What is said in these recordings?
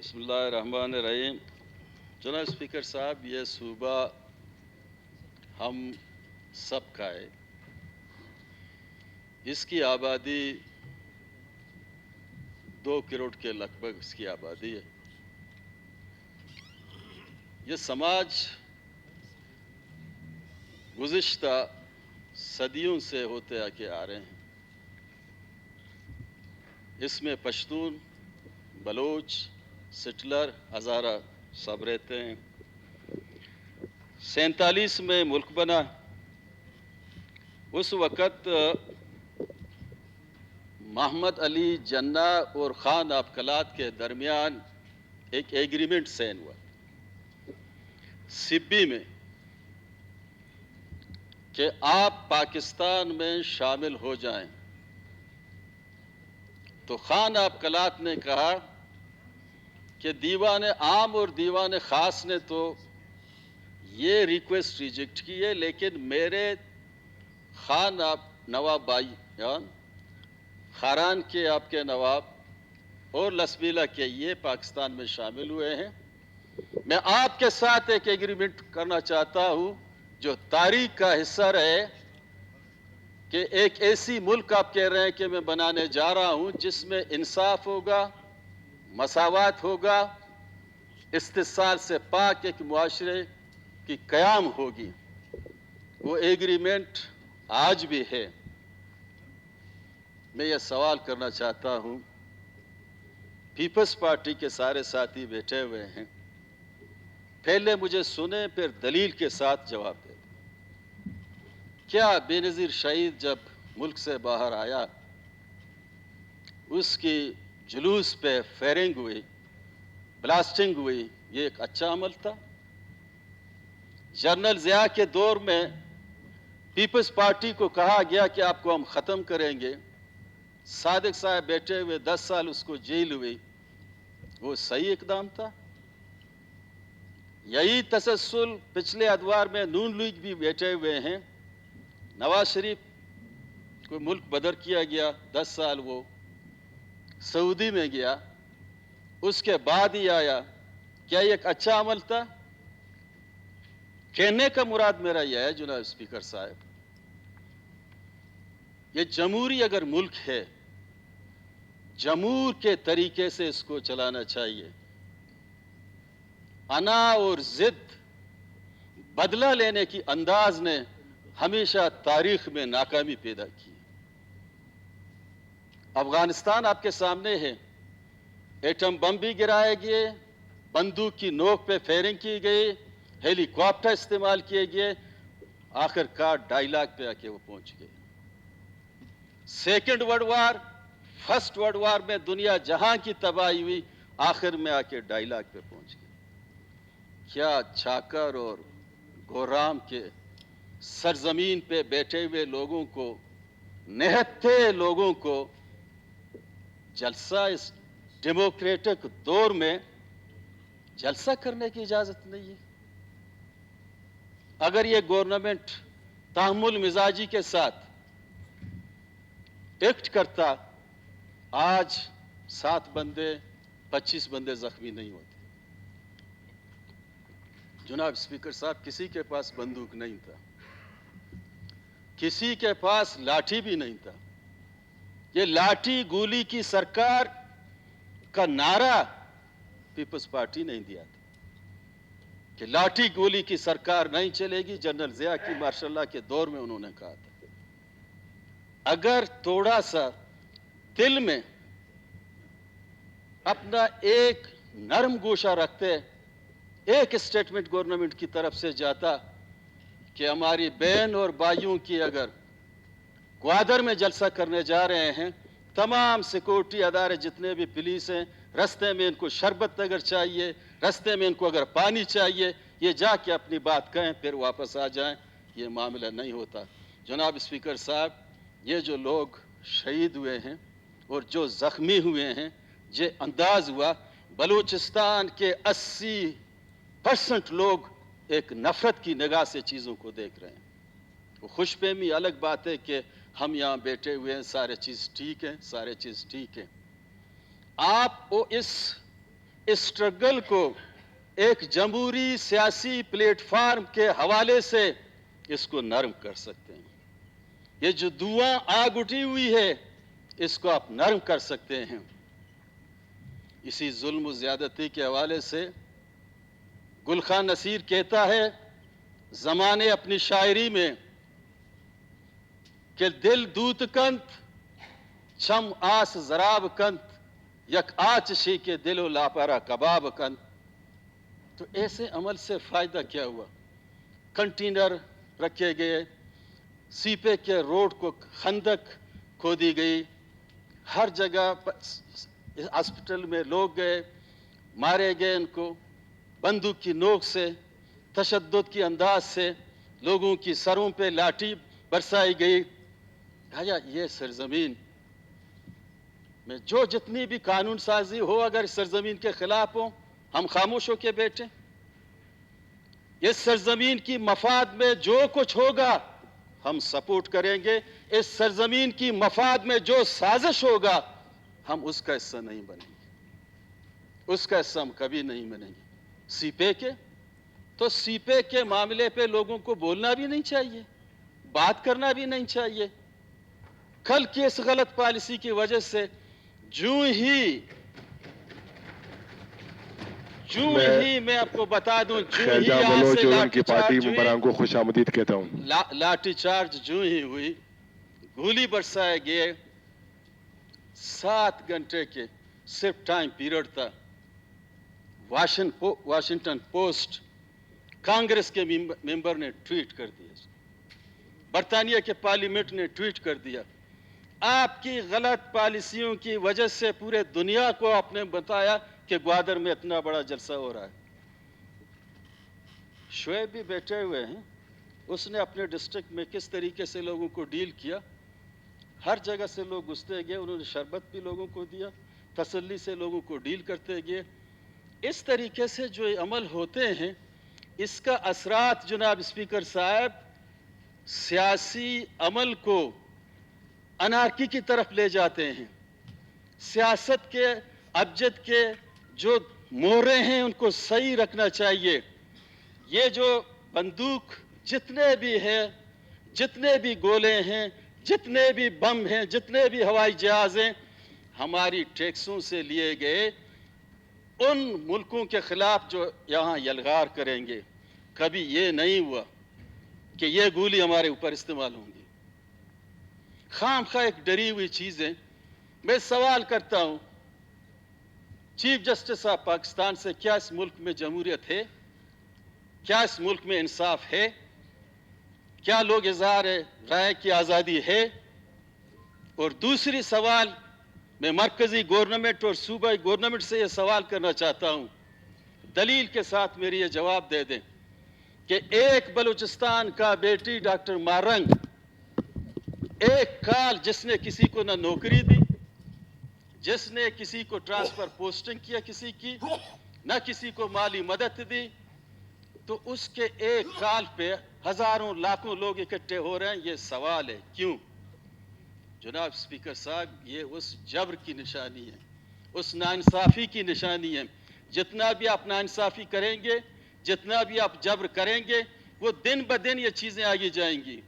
بسم اللہ الرحمن الرحیم۔ جناب اسپیکر صاحب، یہ صوبہ ہم سب کا ہے۔ اس کی آبادی 2 کروڑ کے لگ بھگ اس کی آبادی ہے۔ یہ سماج گزشتہ صدیوں سے ہوتے آگے آ رہے ہیں۔ اس میں پشتون، بلوچ، سٹلر، ہزارہ سب رہتے ہیں۔ 47 میں ملک بنا۔ اس وقت محمد علی جناح اور خان آبکلات کے درمیان ایک ایگریمنٹ سائن ہوا سبی میں کہ آپ پاکستان میں شامل ہو جائیں۔ تو خان آبکلات نے کہا کہ دیوان عام اور دیوان خاص نے تو یہ ریکویسٹ ریجیکٹ کی ہے، لیکن میرے خان نواب بھائیان، خاران کے آپ کے نواب اور لسبیلا کے یہ پاکستان میں شامل ہوئے ہیں۔ میں آپ کے ساتھ ایک ایگریمنٹ کرنا چاہتا ہوں جو تاریخ کا حصہ رہے، کہ ایک ایسی ملک آپ کہہ رہے ہیں کہ میں بنانے جا رہا ہوں جس میں انصاف ہوگا، مساوات ہوگا، استحصال سے پاک ایک معاشرے کی قیام ہوگی۔ وہ ایگریمنٹ آج بھی ہے۔ میں یہ سوال کرنا چاہتا ہوں، پیپلز پارٹی کے سارے ساتھی بیٹھے ہوئے ہیں، پہلے مجھے سنیں پھر دلیل کے ساتھ جواب دیں۔ کیا بے نظیر شہید جب ملک سے باہر آیا، اس کی جلوس پہ فائرنگ ہوئی، بلاسٹنگ ہوئی، یہ ایک اچھا عمل تھا؟ جنرل ضیاء کے دور میں پیپلز پارٹی کو کہا گیا کہ آپ کو ہم ختم کریں گے، صادق صاحب بیٹھے ہوئے 10 سال اس کو جیل ہوئی، وہ صحیح اقدام تھا؟ یہی تسلسل پچھلے ادوار میں نون لیگ بھی بیٹھے ہوئے ہیں۔ نواز شریف کو ملک بدر کیا گیا، 10 سال وہ سعودی میں گیا، اس کے بعد ہی آیا، کیا یہ ایک اچھا عمل تھا؟ کہنے کا مراد میرا یہ ہے جناب اسپیکر صاحب، یہ جمہوری اگر ملک ہے، جمہور کے طریقے سے اس کو چلانا چاہیے۔ انا اور ضد، بدلہ لینے کی انداز نے ہمیشہ تاریخ میں ناکامی پیدا کی۔ افغانستان آپ کے سامنے ہے، ایٹم بم بھی گرائے گئے، بندوق کی نوک پہ فائرنگ کی گئی، ہیلی کاپٹر استعمال کیے گئے، آخر کار 2.5 لاکھ پہ آ کے وہ پہنچ گئے۔ Second world war, first world war میں دنیا جہاں کی تباہی ہوئی، آخر میں آ کے 2.5 لاکھ پہ پہنچ گئے۔ کیا چھاکر اور گورام کے سرزمین پہ بیٹھے ہوئے لوگوں کو، نہتے لوگوں کو جلسہ، اس ڈیموکریٹک دور میں جلسہ کرنے کی اجازت نہیں ہے؟ اگر یہ گورنمنٹ تحمل مزاجی کے ساتھ ایکٹ کرتا، آج 7 بندے 25 بندے زخمی نہیں ہوتے۔ جناب اسپیکر صاحب، کسی کے پاس بندوق نہیں تھا، کسی کے پاس لاٹھی بھی نہیں تھا۔ یہ لاٹھی گولی کی سرکار کا نعرہ پیپلز پارٹی نہیں دیا تھا کہ لاٹھی گولی کی سرکار نہیں چلے گی، جنرل ضیاء کی ماشاء اللہ کے دور میں انہوں نے کہا تھا۔ اگر تھوڑا سا دل میں اپنا ایک نرم گوشہ رکھتے، ایک اسٹیٹمنٹ گورنمنٹ کی طرف سے جاتا کہ ہماری بہن اور بھائیوں کی اگر گوادر میں جلسہ کرنے جا رہے ہیں، تمام سیکورٹی ادارے جتنے بھی پولیس ہیں، رستے میں ان کو شربت اگر چاہیے، رستے میں ان کو اگر پانی چاہیے، یہ جا کے اپنی بات کہیں پھر واپس آ جائیں، یہ معاملہ نہیں ہوتا۔ جناب اسپیکر صاحب، یہ جو لوگ شہید ہوئے ہیں اور جو زخمی ہوئے ہیں، یہ انداز ہوا بلوچستان کے 80% لوگ ایک نفرت کی نگاہ سے چیزوں کو دیکھ رہے ہیں۔ وہ خوش فہمی الگ بات ہے کہ ہم یہاں بیٹھے ہوئے ہیں، سارے چیز ٹھیک ہے، سارے چیز ٹھیک ہے۔ آپ وہ اس स्ट्रगल को एक जमहूरी सियासी प्लेटफार्म के हवाले से इसको नरम कर सकते हैं। ये जो धुआं आग उठी हुई है, इसको आप नरम कर सकते हैं। इसी जुल्म ज़्यादती के हवाले से गुलखान नसीर कहता है ज़माने अपनी शायरी में कि दिल दूत कंत छम आस जराब कंत यक आचशी के दिलो लापारा कबाब कंत। तो ऐसे अमल से फ़ायदा क्या हुआ? कंटेनर रखे गए, सीपे के रोड को खंदक खोदी गई, हर जगह हॉस्पिटल में लोग गए, मारे गए, इनको बंदूक की नोक से, तशद्दुद की अंदाज से लोगों की सरों पे लाठी बरसाई गई। कहा ये सरजमीन में जो जितनी भी कानून साजी हो, अगर सरजमीन के खिलाफ हो, हम खामोश होकर बैठे? इस सरजमीन की मफाद में जो कुछ होगा हम सपोर्ट करेंगे। इस सरजमीन की मफाद में जो साजिश होगा हम उसका हिस्सा नहीं बनेंगे, उसका हिस्सा हम कभी नहीं बनेंगे। सीपे के तो सीपे के मामले पे लोगों को बोलना भी नहीं चाहिए, बात करना भी नहीं चाहिए। कल की इस गलत पॉलिसी की वजह से जूं ही मैं आपको बता दूं, जूं ही यहाँ से उनकी पार्टी मेंबरान को खुशामदीद कहता हूं, लाठी चार्ज जूं ही हुई, गोली बरसाए गए। 7 घंटे के सिर्फ टाइम पीरियड था। वाशिंगटन पोस्ट कांग्रेस के मेंबर ने ट्वीट कर दिया, बरतानिया के पार्लियामेंट ने ट्वीट कर दिया, आपकी गलत पॉलिसियों की वजह से पूरे दुनिया को आपने बताया कि ग्वादर में इतना बड़ा जलसा हो रहा है। शोएब भी बैठे हुए हैं, उसने अपने डिस्ट्रिक्ट में किस तरीके से लोगों को डील किया। हर जगह से लोग घुसते गए, उन्होंने शरबत भी लोगों को दिया, तसल्ली से लोगों को डील करते गए। इस तरीके से जो अमल होते हैं, इसका असरात जनाब स्पीकर साहब सियासी अमल को अनार्की की तरफ ले जाते हैं। सियासत के अबजद के जो मोहरे हैं उनको सही रखना चाहिए। ये जो बंदूक जितने भी हैं, जितने भी गोले हैं, जितने भी बम हैं, जितने भी हवाई जहाज हैं, हमारी टैक्सों से लिए गए उन मुल्कों के खिलाफ जो यहाँ यलगार करेंगे। कभी ये नहीं हुआ कि ये गोली हमारे ऊपर इस्तेमाल होंगी। खामखा एक डरी हुई चीज़ है। मैं सवाल करता हूँ चीफ जस्टिस ऑफ पाकिस्तान से, क्या इस मुल्क में जमहूरियत है? क्या इस मुल्क में इंसाफ है? क्या लोग इज़हार राय की आज़ादी है? और दूसरी सवाल मैं मरकजी गवर्नमेंट और सूबाई गवर्नमेंट से यह सवाल करना चाहता हूँ, दलील के साथ मेरी ये जवाब दे दें कि एक बलूचिस्तान का बेटी डॉक्टर मारंग, एक काल जिसने किसी को ना नौकरी दी, जिसने किसी को ट्रांसफर पोस्टिंग किया, किसी की ना किसी को माली मदद दी, तो उसके एक काल पे हजारों लाखों लोग इकट्ठे हो रहे हैं। ये सवाल है क्यों? जनाब स्पीकर साहब, ये उस जबर की निशानी है, उस नाइंसाफी की निशानी है। जितना भी आप नाइंसाफी करेंगे, जितना भी आप जबर करेंगे, वो दिन ब दिन ये चीजें आगे जाएंगी।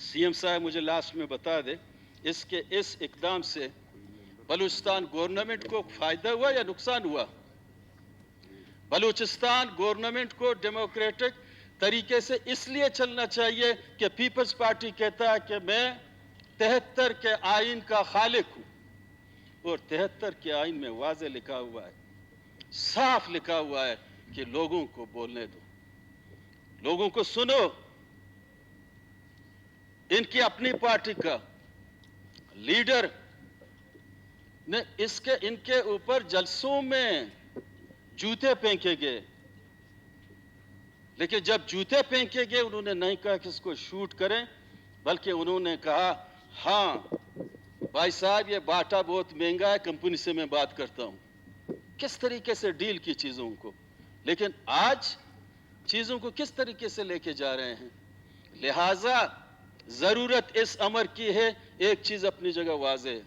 सीएम साहब मुझे लास्ट में बता दे, इसके इस इकदाम से बलूचिस्तान गवर्नमेंट को फायदा हुआ या नुकसान हुआ? बलूचिस्तान गवर्नमेंट को डेमोक्रेटिक तरीके से इसलिए चलना चाहिए कि पीपल्स पार्टी कहता है कि मैं 73 के आइन का खालिक हूं, और 73 के आइन में वाज़े लिखा हुआ है, साफ लिखा हुआ है कि लोगों को बोलने दो, लोगों को सुनो। इनकी अपनी पार्टी का लीडर ने इनके ऊपर जलसों में जूते फेंके गए, लेकिन जब जूते फेंके गए उन्होंने नहीं कहा कि इसको शूट करें, बल्कि उन्होंने कहा हाँ भाई साहब ये बाटा बहुत महंगा है, कंपनी से मैं बात करता हूं। किस तरीके से डील की चीजों को, लेकिन आज चीजों को किस तरीके से लेके जा रहे हैं। लिहाजा जरूरत इस अमर की है, एक चीज अपनी जगह वाज़ेह है,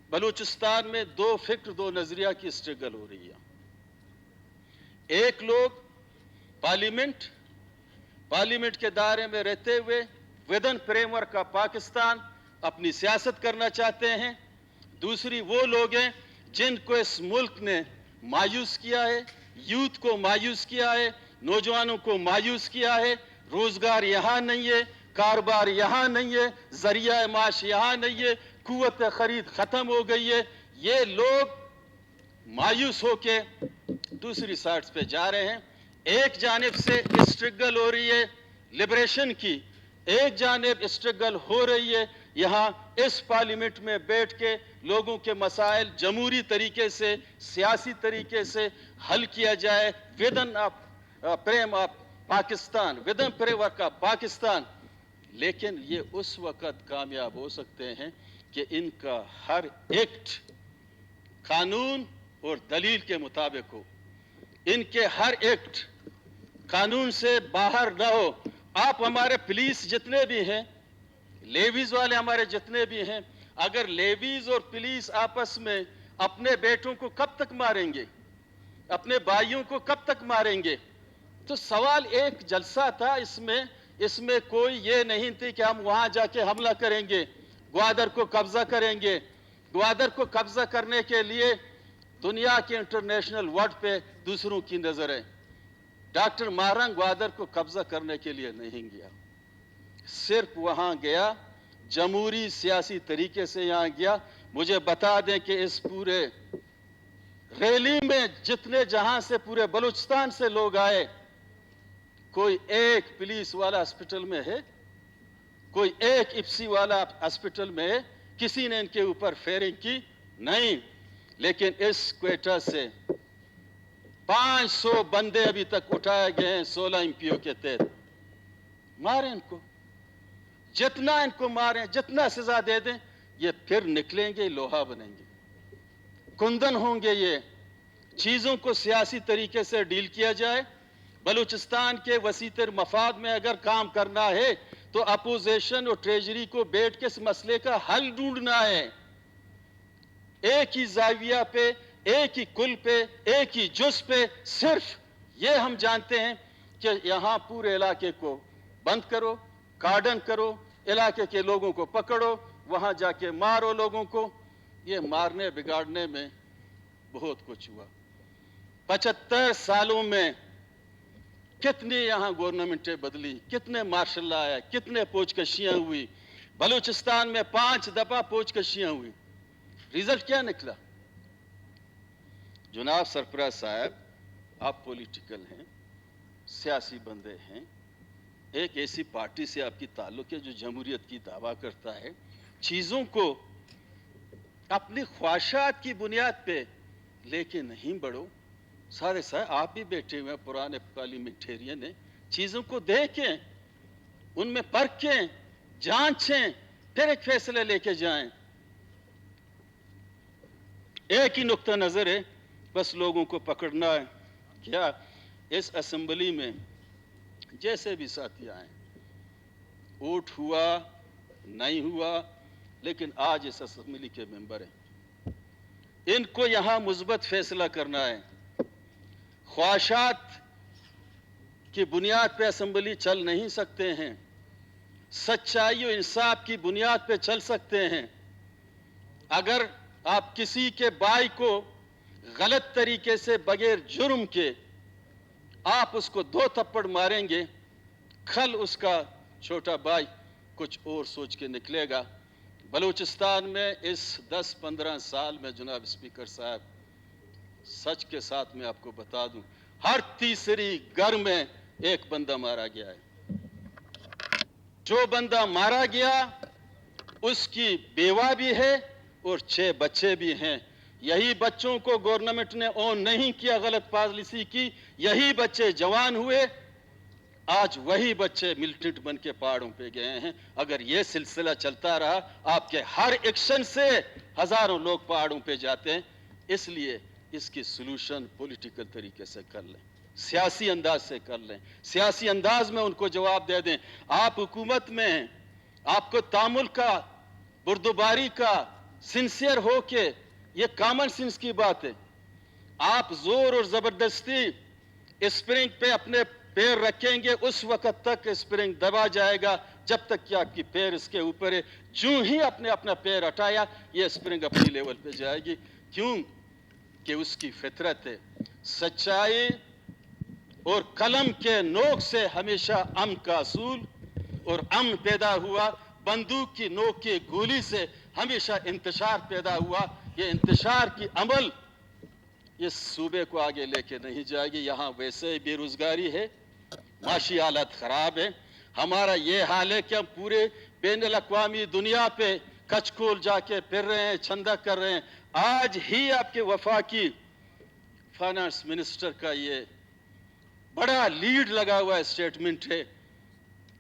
बलूचिस्तान में दो फिक्र दो नजरिया की स्ट्रगल हो रही है। एक लोग पार्लियामेंट के दायरे में रहते हुए विदन फ्रेमवर्क का पाकिस्तान अपनी सियासत करना चाहते हैं। दूसरी वो लोग हैं जिनको इस मुल्क ने मायूस किया है, यूथ को मायूस किया है, नौजवानों को मायूस किया है। रोजगार यहाँ नहीं है, कारोबार यहाँ नहीं है, जरिया माश यहाँ नहीं है, कुव्वत खरीद खत्म हो गई है। ये लोग मायूस होके दूसरी साइड पे जा रहे हैं। एक जानिब से स्ट्रगल हो रही है लिबरेशन की, एक जानिब स्ट्रगल हो रही है यहाँ इस पार्लियामेंट में बैठ के लोगों के मसाइल जमहूरी तरीके से, सियासी तरीके से हल किया जाए विदन पाकिस्तान, विदन फ्रेमवर्क का पाकिस्तान। लेकिन ये उस वक्त कामयाब हो सकते हैं कि इनका हर एक्ट कानून और दलील के मुताबिक हो, इनके हर एक्ट कानून से बाहर न हो। आप हमारे पुलिस जितने भी हैं, लेवीज वाले हमारे जितने भी हैं, अगर लेवीज और पुलिस आपस में अपने बेटों को कब तक मारेंगे, अपने भाइयों को कब तक मारेंगे? तो सवाल एक जलसा था, इसमें कोई ये नहीं थी कि हम वहां जाके हमला करेंगे, ग्वादर को कब्जा करेंगे। ग्वादर को कब्जा करने के लिए दुनिया के इंटरनेशनल वर्ल्ड पे दूसरों की नजर है। डॉक्टर मारंग ग्वादर को कब्जा करने के लिए नहीं गया, सिर्फ वहां गया जमहूरी सियासी तरीके से यहां गया। मुझे बता दें कि इस पूरे रैली में जितने जहां से पूरे बलूचिस्तान से लोग आए, कोई एक पुलिस वाला हॉस्पिटल में है, कोई एक इप्सी वाला हॉस्पिटल में है, किसी ने इनके ऊपर फायरिंग की नहीं। लेकिन इस क्वेटा से 500 बंदे अभी तक उठाए गए हैं 16 एमपीओ के तहत। मारें इनको, जितना इनको मारें, जितना सजा दे दें, ये फिर निकलेंगे, लोहा बनेंगे, कुंदन होंगे। ये चीजों को सियासी तरीके से डील किया जाए। बलूचिस्तान के वसीतर मफाद में अगर काम करना है तो अपोजिशन और ट्रेजरी को बैठ के इस मसले का हल ढूंढना है। एक ही जाविया पे, एक ही कुल पे, एक ही जुज पे, सिर्फ ये हम जानते हैं कि यहां पूरे इलाके को बंद करो, कार्डन करो, इलाके के लोगों को पकड़ो, वहां जाके मारो लोगों को। ये मारने बिगाड़ने में बहुत कुछ हुआ। 75 सालों में कितनी यहां गवर्नमेंटें बदली, कितने मार्शल आए, कितने पोचकशियां हुई। बलूचिस्तान में 5 दफा पोचकशियां हुई। रिजल्ट क्या निकला? जनाब सरफराज साहब, आप पॉलिटिकल हैं, सियासी बंदे हैं, एक ऐसी पार्टी से आपकी ताल्लुक है जो जमहूरियत की दावा करता है। चीजों को अपनी ख्वाहिशात की बुनियाद पे लेके नहीं बढ़ो। सारे साहब आप भी बैठे हुए हैं, पुराने पार्लियामेंटेरियन हैं, चीजों को देखें, उनमें परखें, जांचें, फिर एक फैसला लेके जाएं। एक ही नुक्ता नजर है, बस लोगों को पकड़ना है। क्या इस असेंबली में जैसे भी साथी आए, वोट हुआ नहीं हुआ, लेकिन आज इस असेंबली के मेंबर हैं, इनको यहां मुस्बत फैसला करना है। ख्वाहिशात की बुनियाद पे असेंबली चल नहीं सकते हैं, सच्चाई और इंसाफ की बुनियाद पे चल सकते हैं। अगर आप किसी के भाई को गलत तरीके से बगैर जुर्म के आप उसको 2 थप्पड़ मारेंगे, कल उसका छोटा भाई कुछ और सोच के निकलेगा। बलूचिस्तान में इस 10-15 साल में जनाब स्पीकर साहब, सच के साथ मैं आपको बता दूं, हर तीसरी घर में एक बंदा मारा गया है। जो बंदा मारा गया उसकी बेवा भी है और 6 बच्चे भी हैं। यही बच्चों को गवर्नमेंट ने ऑन नहीं किया, गलत पॉलिसी की, यही बच्चे जवान हुए, आज वही बच्चे मिलिटेंट बन के पहाड़ों पे गए हैं। अगर ये सिलसिला चलता रहा, आपके हर एक्शन से हजारों लोग पहाड़ों पे जाते हैं। इसलिए इसकी सॉल्यूशन पॉलिटिकल तरीके से कर लें, सियासी अंदाज से कर लें, सियासी अंदाज में उनको जवाब दे दें। आप हुकूमत में हैं, आपको तामुल का, बुर्दबारी का, सिंसियर हो के, ये कॉमन सेंस की बात है, आप जोर और जबरदस्ती स्प्रिंग पे अपने पैर रखेंगे उस वक्त तक स्प्रिंग दबा जाएगा जब तक कि आपकी पैर इसके ऊपर है। जो ही आपने अपना पैर हटाया ये स्प्रिंग अपनी लेवल पे जाएगी। क्यों कि उसकी फितरत है। सच्चाई और कलम के नोक से हमेशा अमन का असूल और अमन पैदा हुआ। बंदूक की नोक की गोली से हमेशा इंतशार पैदा हुआ। ये इंतशार की अमल इस सूबे को आगे लेके नहीं जाएगी। यहाँ वैसे ही बेरोजगारी है, माशी हालत खराब है। हमारा ये हाल है कि हम पूरे बैनुल अक़वामी दुनिया पे कचकोल जाके फिर रहे हैं, चंदा कर रहे हैं। आज ही आपके वफाकी फाइनेंस मिनिस्टर का ये बड़ा लीड लगा हुआ स्टेटमेंट है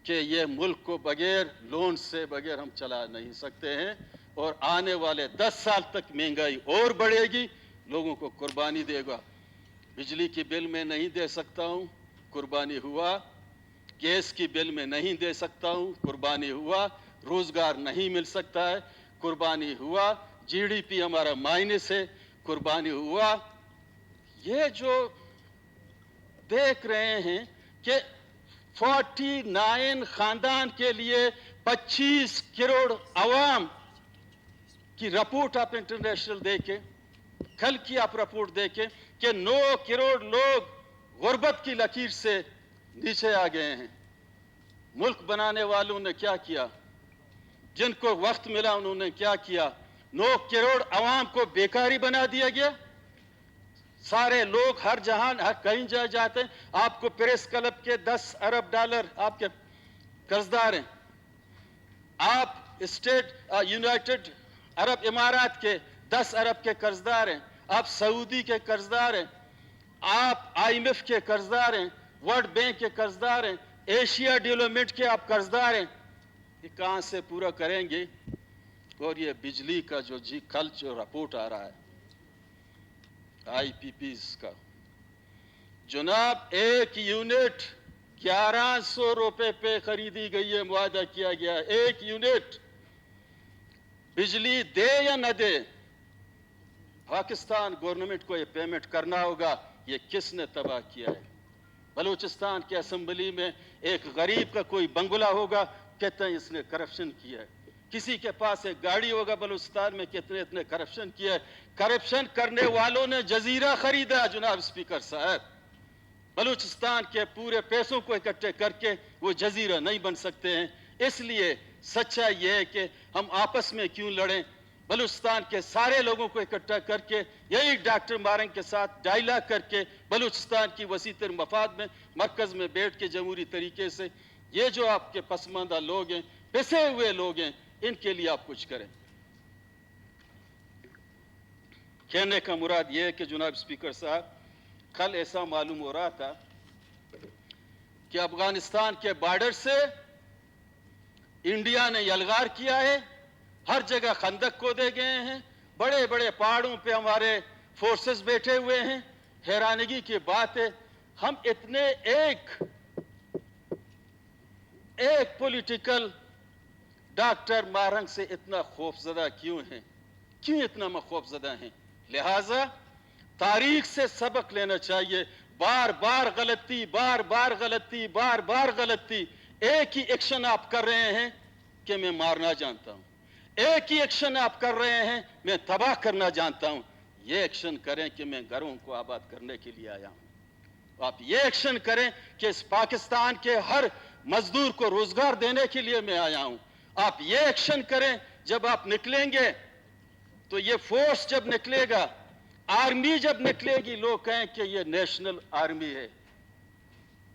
कि ये मुल्क को बगैर लोन से बगैर हम चला नहीं सकते हैं और आने वाले 10 साल तक महंगाई और बढ़ेगी, लोगों को कुर्बानी देगा। बिजली की बिल में नहीं दे सकता हूँ, कुर्बानी हुआ। गैस की बिल में नहीं दे सकता हूँ, कुर्बानी हुआ। रोजगार नहीं मिल सकता है, कुर्बानी हुआ। जीडीपी हमारा माइनस है, कुर्बानी हुआ। ये जो देख रहे हैं कि 49 खानदान के लिए 25 करोड़ अवाम की रिपोर्ट आप इंटरनेशनल देखें, कल की आप रिपोर्ट देखें कि 9 करोड़ लोग गुर्बत की लकीर से नीचे आ गए हैं। मुल्क बनाने वालों ने क्या किया? जिनको वक्त मिला उन्होंने क्या किया? 9 करोड़ अवाम को बेकारी बना दिया गया। सारे लोग हर जहां हर कहीं जाते हैं। आपको प्रेस क्लब के 10 अरब डॉलर आपके कर्जदार हैं। आप यूनाइटेड अरब इमारात के 10 अरब के कर्जदार हैं। आप सऊदी के कर्जदार हैं। आप IMF के कर्जदार हैं, वर्ल्ड बैंक के कर्जदार हैं, एशिया डेवलपमेंट के आप कर्जदार हैं। ये कहां से पूरा करेंगे? और ये बिजली का जो कल जो रिपोर्ट आ रहा है IPPs का, जनाब एक यूनिट 1100 रुपए पे खरीदी गई है, मुआहदा किया गया। एक यूनिट बिजली दे या न दे, पाकिस्तान गवर्नमेंट को ये पेमेंट करना होगा। ये किसने तबाह किया है? बलूचिस्तान की असेंबली में एक गरीब का कोई बंगला होगा, कहते हैं इसने करप्शन किया है। किसी के पास एक गाड़ी होगा बलूचिस्तान में, कितने इतने करप्शन किया है। करप्शन करने वालों ने जजीरा खरीदा जनाब स्पीकर साहब। बलूचिस्तान के पूरे पैसों को इकट्ठे करके वो जजीरा नहीं बन सकते हैं। इसलिए सच्चाई ये है कि हम आपस में क्यों लड़ें? बलूचिस्तान के सारे लोगों को इकट्ठा करके यही डॉक्टर मारंग के साथ डायलॉग करके बलूचिस्तान की वसीतर मफाद में मरकज में बैठ के जमहूरी तरीके से ये जो आपके पसमानदा लोग हैं, पिसे हुए लोग हैं, इनके लिए आप कुछ करें। कहने का मुराद यह है कि जनाब स्पीकर साहब, कल ऐसा मालूम हो रहा था कि अफगानिस्तान के बॉर्डर से इंडिया ने यलगार किया है। हर जगह खंदक खोदे गए हैं। बड़े बड़े पहाड़ों पे हमारे फोर्सेस बैठे हुए हैं। हैरानगी की बात है, हम इतने एक पॉलिटिकल डॉक्टर मारंग से इतना खौफजदा क्यों हैं? क्यों इतना खौफजदा हैं? लिहाजा तारीख से सबक लेना चाहिए। बार बार गलती, बार बार गलती, बार बार गलती। एक ही एक्शन आप कर रहे हैं कि मैं मारना जानता हूं। एक ही एक्शन आप कर रहे हैं, मैं तबाह करना जानता हूं। ये एक्शन करें कि मैं घरों को आबाद करने के लिए आया हूं। आप ये एक्शन करें कि इस पाकिस्तान के हर मजदूर को रोजगार देने के लिए मैं आया हूं। आप ये एक्शन करें, जब आप निकलेंगे तो ये फोर्स जब निकलेगा, आर्मी जब निकलेगी, लोग कहें कि ये नेशनल आर्मी है।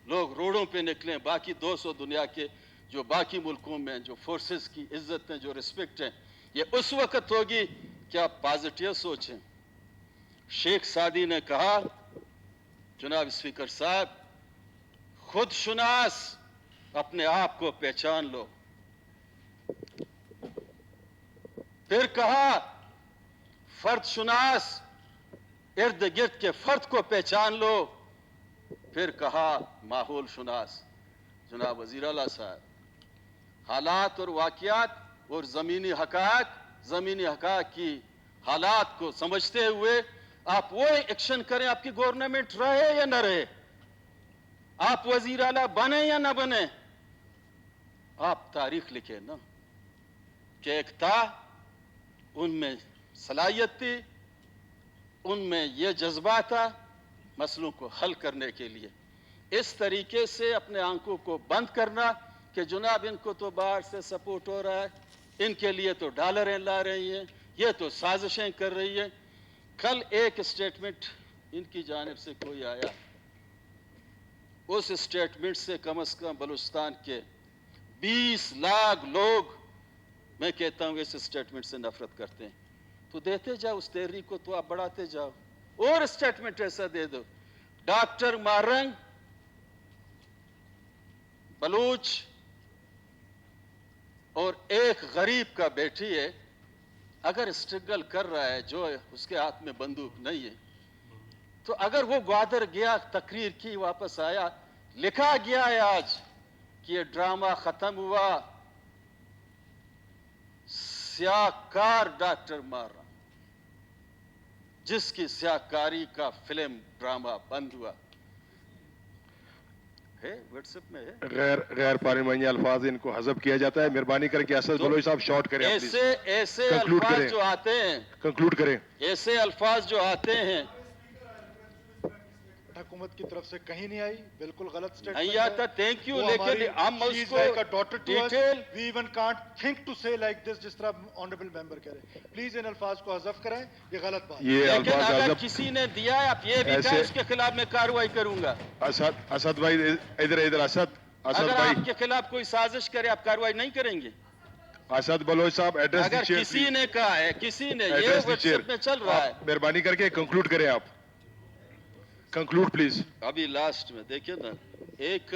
लोग रोडों पे निकलें। बाकी 200 दुनिया के जो बाकी मुल्कों में जो फोर्सेस की इज्जत है, जो रिस्पेक्ट है, ये उस वक्त होगी कि आप पॉजिटिव सोचें। शेख सादी ने कहा, जनाब स्पीकर साहब, खुद शुनास, अपने आप को पहचान लो। फिर कहा फर्द शुनास, इर्द गिर्द के फर्द को पहचान लो। फिर कहा माहौल शुनास। जनाब वजीर आला साहब, हालात और वाकयात और ज़मीनी हक़ाइक़ ज़मीनी हक़ाक़ की हालात को समझते हुए आप वो एक्शन करें, आपकी गवर्नमेंट रहे या न रहे, आप वज़ीर आला बने या न बने, आप तारीख लिखे ना कि एक था, उनमें सलाहियत थी, उनमें ये जज्बा था मसलों को हल करने के लिए। इस तरीके से अपने आंखों को बंद करना कि जनाब इनको तो बाहर से सपोर्ट हो रहा है, इनके लिए तो डॉलरें ला रही हैं, ये तो साजिशें कर रही है। कल एक स्टेटमेंट इनकी जानिब से कोई आया, उस स्टेटमेंट से कम बलूचिस्तान के 20 लाख लोग, मैं कहता हूँ इस स्टेटमेंट से नफरत करते हैं। तो देते जाओ उस तहरीक को, तो आप बढ़ाते जाओ और स्टेटमेंट ऐसा दे दो। डॉक्टर मारंग बलूच और एक गरीब का बेटी है, अगर स्ट्रगल कर रहा है, जो उसके हाथ में बंदूक नहीं है, तो अगर वो ग्वादर गया, तकरीर की, वापस आया, लिखा गया है आज कि ये ड्रामा खत्म हुआ, स्याहकार डॉक्टर मारा, जिसकी स्याहकारी का फिल्म ड्रामा बंद हुआ है, व्हाट्सएप में है। गैर पार्लिमानी अल्फाज इनको हज़फ किया जाता है। मेहरबानी करके असद बलोच साहब शॉर्ट करें, ऐसे अल्फाज जो आते हैं, कंक्लूड करें। ऐसे अल्फाज जो आते हैं, हुकूमत की तरफ से कहीं नहीं आई, बिल्कुल गलत स्टेटमेंट नहीं आता। थैंक यू, लेकिन हम उसको detail we even can't think to say like this, जिस तरह ऑनरेबल मेंबर कह रहे हैं। प्लीज इन अल्फाज को हज़फ कराएं, ये गलत बात है। ये लेकिन अल्फाज अगर हज़फ किसी ने दिया है, आप ये भी ऐसे- कहें उसके खिलाफ मैं कार्रवाई करूंगा। असद भाई इधर असद अगर भाई, आपके खिलाफ कोई साजिश करे, आप कार्रवाई नहीं करेंगे? असद बलोच साहब एड्रेस अगर दीजिए, किसी ने कहा है, किसी ने, ये एड्रेस व्हाट्सएप में चल रहा है। मेहरबानी करके कंक्लूड करें, आप कंक्लूड प्लीज। अभी लास्ट में देखिए ना, एक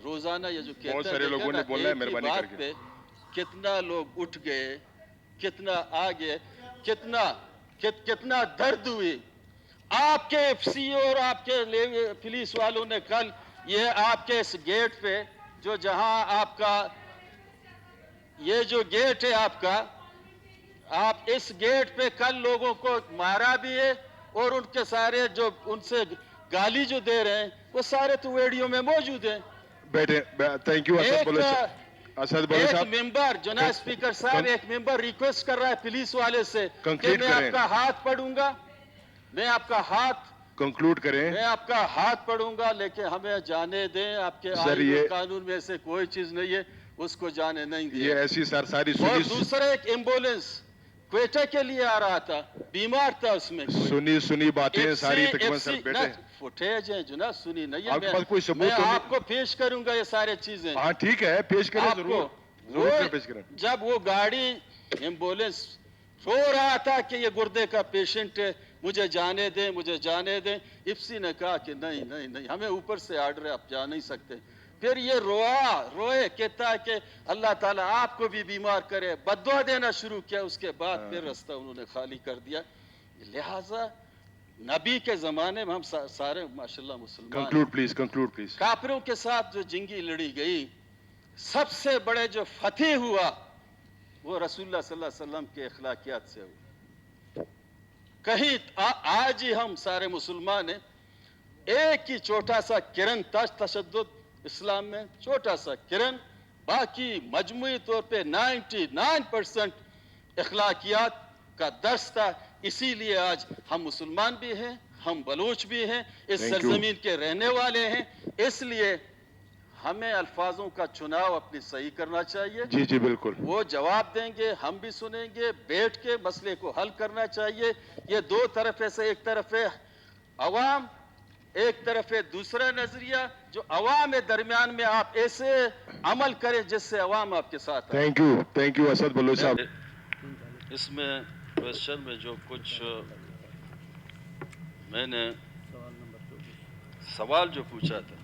रोजाना ये जो कहते बहुत हैं, सारे देखिए लोगों ना, ने बोला है, एक ही मेहरबानी बात करके। पे कितना लोग उठ गए, कितना आगे, कितना दर्द हुई। आपके एफसीओ और आपके पुलिस वालों ने कल ये आपके इस गेट पे, जो जहां आपका ये जो गेट है आपका, आप इस गेट पे कल लोगों को मारा भी है, और उनके सारे जो उनसे गाली जो दे रहे हैं, वो सारे तो वीडियो में मौजूद हैं। बैठे, थैंक यू असद बलोच एक साहब। मेंबर, जनाब स्पीकर साहब, एक मेंबर रिक्वेस्ट कर रहा है पुलिस वाले से कि Conclude मैं करें। आपका हाथ पढ़ूंगा, मैं आपका हाथ कंक्लूड करें। मैं आपका हाथ पढ़ूंगा, लेकिन हमें जाने दें। आपके सर, आईन ये- और कानून में से कोई चीज नहीं है, उसको जाने नहीं ये दिया। ऐसी सारी और सुनी दूसरा, एक एम्बुलेंस क्वेटा के लिए आ रहा था, बीमार था उसमें कोई। सुनी बातें सारी तकरीबन सर बैठे। फुटेज है जो ना, सुनी नहीं है। आपके पास कोई सबूत मैं तो नहीं? आपको पेश करूंगा ये सारे चीजें हाँ ठीक है, पेश करें, आपको। जरूर जरूर वो सर, पेश करें। जब वो गाड़ी एम्बुलेंस रो रहा था कि ये गुर्दे का पेशेंट है, मुझे जाने दें, मुझे जाने दें, इफ्सी ने कहा कि नहीं नहीं नहीं, हमें ऊपर से आर्डर है, आप जा नहीं सकते। फिर ये रोए, कहता है कि अल्लाह ताला आपको भी बीमार करे, बद्दुआ देना शुरू किया। उसके बाद फिर रास्ता उन्होंने खाली कर दिया। लिहाजा नबी के जमाने में हम सारे माशाल्लाह मुसलमान, कंक्लूड प्लीज। काफिरों के साथ जो जंगी लड़ी गई, सबसे बड़े जो फतेह हुआ वो रसूलुल्लाह सल्लल्लाहु अलैहि वसल्लम के अखलाकियात से हुआ। कहीं आज ही हम सारे मुसलमान हैं, एक ही छोटा सा किरण था तशद्दुद इस्लाम में, छोटा सा किरण, बाकी मजमूई तौर पे 99% अखलाकियात का दर्स था। इसीलिए आज हम मुसलमान भी हैं, हम बलूच भी हैं, इस Thank you. सरजमीन के रहने वाले हैं। इसलिए हमें अल्फाजों का चुनाव अपनी सही करना चाहिए। जी जी बिल्कुल। वो जवाब देंगे, हम भी सुनेंगे, बैठ के मसले को हल करना चाहिए। ये दो तरफ से, एक तरफ है अवाम, एक तरफ है दूसरा नजरिया, जो अवाम के दरमियान में आप ऐसे अमल करें जिससे अवाम आपके साथ आए। थैंक यू असद बलोच साहब। इसमें क्वेश्चन में जो कुछ मैंने सवाल जो पूछा था,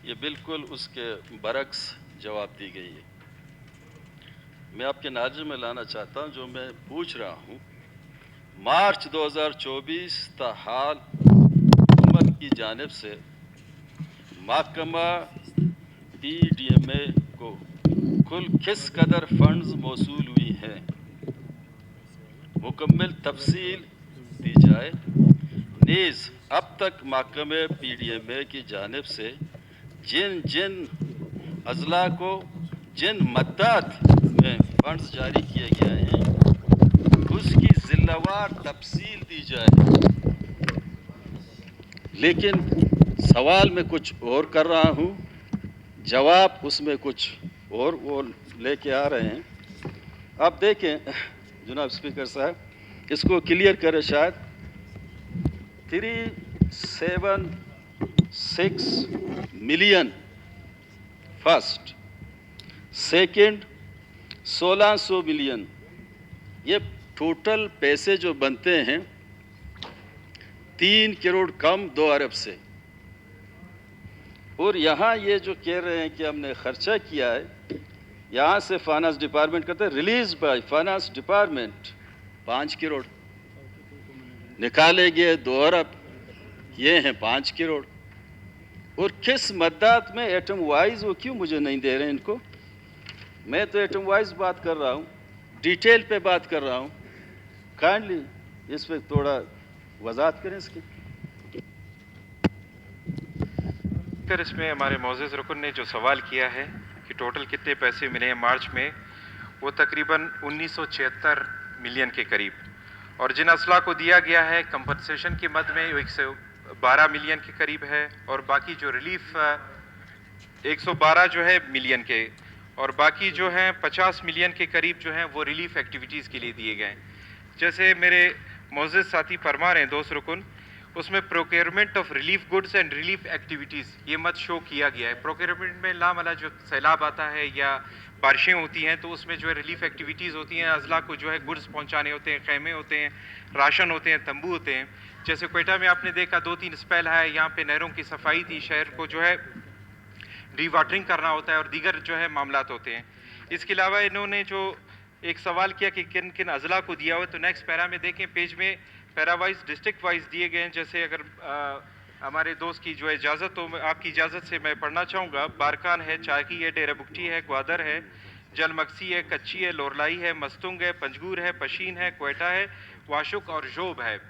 ये बिल्कुल उसके बरक्स जवाब दी गई है। मैं आपके नाज़र में लाना चाहता हूँ जो मैं पूछ रहा हूँ। मार्च 2024 ताहाल हुकूमत की जानिब से महकमा PDMA को कुल किस कदर फंड्स मौसूल हुई हैं, मुकम्मल तफसील दी जाए। नीज़ अब तक महकमे PDMA की जानिब से जिन जिन अजला को जिन मद्दात में फंड्स जारी किए गए हैं उसकी जिल्लावार तफसील दी जाए। लेकिन सवाल में कुछ और कर रहा हूँ, जवाब उसमें कुछ और वो लेके आ रहे हैं। अब देखें जनाब स्पीकर साहब, इसको क्लियर करें। शायद 376 मिलियन फर्स्ट, सेकंड 1600 मिलियन, ये टोटल पैसे जो बनते हैं 3 करोड़ कम 2 अरब से। और यहाँ ये जो कह रहे हैं कि हमने खर्चा किया है, यहाँ से फाइनेंस डिपार्टमेंट कहते हैं release by finance department 5 crore, निकाले गए 2 अरब, ये हैं 5 करोड़। और किस मद्दात में एटम वाइज वो क्यों मुझे नहीं दे रहे हैं इनको? मैं तो एटम वाइज बात कर रहा हूँ, डिटेल पे बात कर रहा हूँ। काइंडली इस पे थोड़ा वजाहत करें इसकी। फिर इसमें हमारे मोअज़्ज़िज़ रुकन ने जो सवाल किया है कि टोटल कितने पैसे मिले हैं मार्च में, वो तकरीबन 1976 मिलियन के करीब, और जिन असला को दिया गया है कंपनसेशन की मद में 112 मिलियन के करीब है, और बाकी जो रिलीफ 112 जो है मिलियन के, और बाकी जो हैं 50 मिलियन के करीब जो हैं वो रिलीफ एक्टिविटीज़ के लिए दिए गए हैं। जैसे मेरे मोअज़्ज़िज़ साथी फरमा रहे हैं दोस्त रुकन, उसमें procurement of relief goods and relief activities ये मत शो किया गया है। प्रोक्योरमेंट में लामला जो सैलाब आता है या बारिशें होती हैं तो उसमें जो है रिलीफ एक्टिविटीज़ होती हैं, अजला को जो है गुड्स पहुंचाने होते हैं, खैमे होते हैं, राशन होते हैं, तंबू होते हैं। जैसे क्वेटा में आपने देखा 2-3 स्पेल है, यहाँ पे नहरों की सफाई थी, शहर को जो है रीवाटरिंग करना होता है और दीगर जो है मामलात होते हैं। इसके अलावा इन्होंने जो एक सवाल किया कि किन किन अजला को दिया हुआ, तो नेक्स्ट पैरा में देखें, पेज में पैरा वाइज डिस्ट्रिक्ट वाइज दिए गए हैं। जैसे अगर हमारे दोस्त की जो है इजाज़त तो आपकी इजाज़त से मैं पढ़ना चाहूँगा। बारकान है, चाकी है, डेरा बुगटी है, ग्वादर है, जलमक्सी है, कच्ची है, लोरलाई है, मस्तुंग है, पंजगूर है, पशीन है, क्वेटा है, वाशुक और जोब है।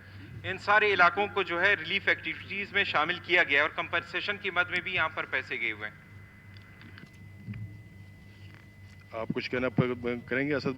इन सारे इलाकों को जो है रिलीफ एक्टिविटीज़ में शामिल किया गया है और कंपनसेशन की मद में भी यहाँ पर पैसे गए हुए हैं। आप कुछ कहना करेंगे असद?